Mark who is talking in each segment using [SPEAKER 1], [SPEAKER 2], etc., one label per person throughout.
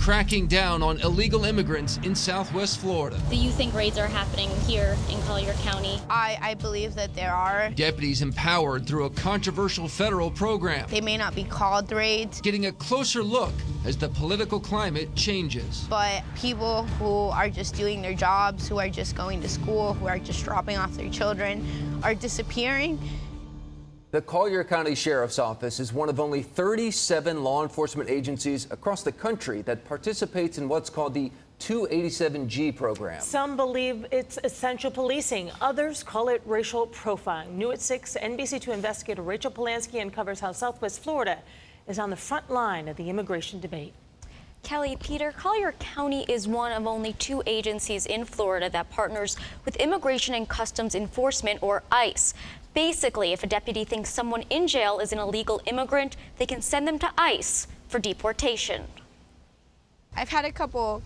[SPEAKER 1] cracking down on illegal immigrants in Southwest Florida.
[SPEAKER 2] Do you think raids are happening here in Collier County?
[SPEAKER 3] I believe that there are.
[SPEAKER 1] Deputies empowered through a controversial federal program.
[SPEAKER 3] They may not be called raids.
[SPEAKER 1] Getting a closer look as the political climate changes.
[SPEAKER 3] But people who are just doing their jobs, who are just going to school, who are just dropping off their children, are disappearing.
[SPEAKER 4] The Collier County Sheriff's Office is one of only 37 law enforcement agencies across the country that participates in what's called the 287G program.
[SPEAKER 5] Some believe it's essential policing. Others call it racial profiling. New at 6, NBC2 investigator Rachel Polanski uncovers how Southwest Florida is on the front line of the immigration debate.
[SPEAKER 2] Kelly, Peter, Collier County is one of only 2 agencies in Florida that partners with Immigration and Customs Enforcement, or ICE. Basically, if a deputy thinks someone in jail is an illegal immigrant, they can send them to ICE for deportation.
[SPEAKER 3] I've had a couple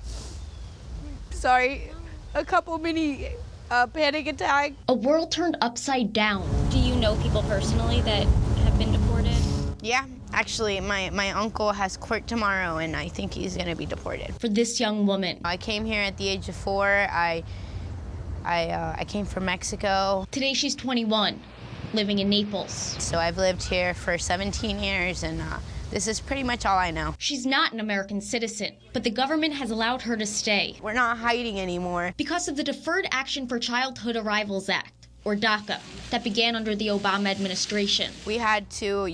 [SPEAKER 3] mini panic attacks.
[SPEAKER 2] A world turned upside down. Do you know people personally that have been deported?
[SPEAKER 3] Yeah, actually, my uncle has court tomorrow, and I think he's going to be deported.
[SPEAKER 2] For this young woman,
[SPEAKER 3] I came here at the age of 4. I came from Mexico.
[SPEAKER 2] Today she's 21, living in Naples.
[SPEAKER 3] So I've lived here for 17 years, and this is pretty much all I know.
[SPEAKER 2] She's not an American citizen, but the government has allowed her to stay.
[SPEAKER 3] We're not hiding anymore.
[SPEAKER 2] Because of the Deferred Action for Childhood Arrivals Act, or DACA, that began under the Obama administration.
[SPEAKER 3] We had to,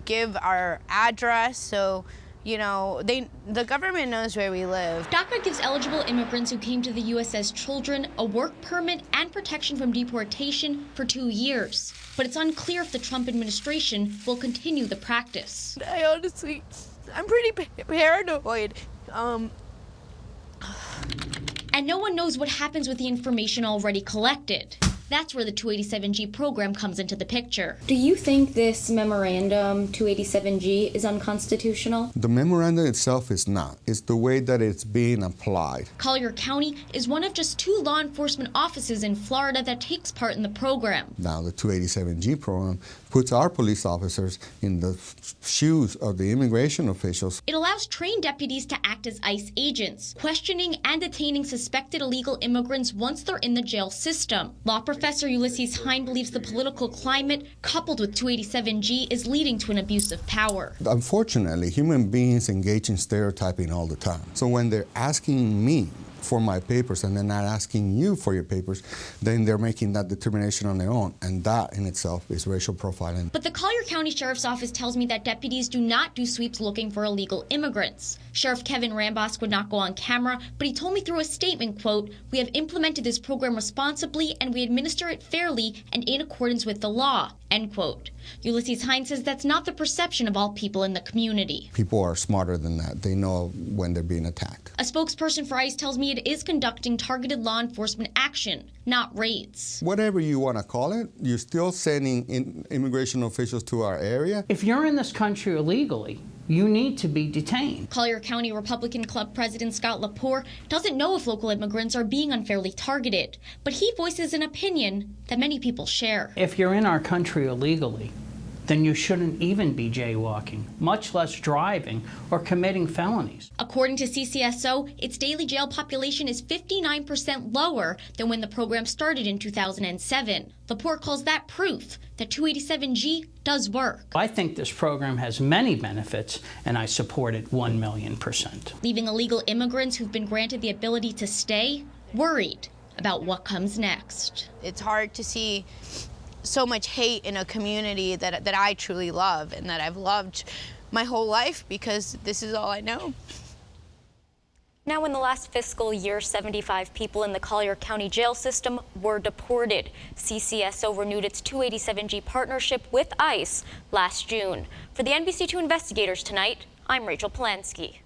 [SPEAKER 3] give our address, so, the government knows where we live.
[SPEAKER 2] DACA gives eligible immigrants who came to the U.S. as children a work permit and protection from deportation for 2 years. But it's unclear if the Trump administration will continue the practice.
[SPEAKER 3] I'm pretty paranoid.
[SPEAKER 2] And no one knows what happens with the information already collected. That's where the 287G program comes into the picture. Do you think this memorandum, 287G, is unconstitutional?
[SPEAKER 6] The memorandum itself is not. It's the way that it's being applied.
[SPEAKER 2] Collier County is one of just 2 law enforcement offices in Florida that takes part in the program.
[SPEAKER 6] Now, the 287G program puts our police officers in the shoes of the immigration officials.
[SPEAKER 2] It allows trained deputies to act as ICE agents, questioning and detaining suspected illegal immigrants once they're in the jail system. Law Professor ULYSSES believes the political climate, coupled with 287G, is leading to an abuse of power.
[SPEAKER 6] Unfortunately, human beings engage in stereotyping all the time. So when they're asking me for my papers and they're not asking you for your papers, then they're making that determination on their own, and that in itself is racial profiling.
[SPEAKER 2] But the Collier County Sheriff's Office tells me that deputies do not do sweeps looking for illegal immigrants. Sheriff Kevin Rambosk would not go on camera, but he told me through a statement, quote, "We have implemented this program responsibly and we administer it fairly and in accordance with the law," end quote. ULYSSES says that's not the perception of all people in the community.
[SPEAKER 6] People are smarter than that. They know when they're being attacked.
[SPEAKER 2] A spokesperson for ICE tells me it is conducting targeted law enforcement action, not raids.
[SPEAKER 6] Whatever you want to call it, you're still sending immigration officials to our area.
[SPEAKER 7] If you're in this country illegally, you need to be detained.
[SPEAKER 2] Collier County Republican Club President Scott Lepore doesn't know if local immigrants are being unfairly targeted, but he voices an opinion that many people share.
[SPEAKER 7] If you're in our country illegally, then you shouldn't even be jaywalking, much less driving or committing felonies.
[SPEAKER 2] According to CCSO, its daily jail population is 59% lower than when the program started in 2007. Lepore calls that proof that 287G does work.
[SPEAKER 7] I think this program has many benefits, and I support it 1,000,000%.
[SPEAKER 2] Leaving illegal immigrants who've been granted the ability to stay worried about what comes next.
[SPEAKER 3] It's hard to see so much hate in a community that I truly love and that I've loved my whole life, because this is all I know.
[SPEAKER 2] Now, in the last fiscal year, 75 people in the Collier County jail system were deported. CCSO renewed its 287G partnership with ICE last June. For the NBC2 Investigators tonight, I'm Rachel Polanski.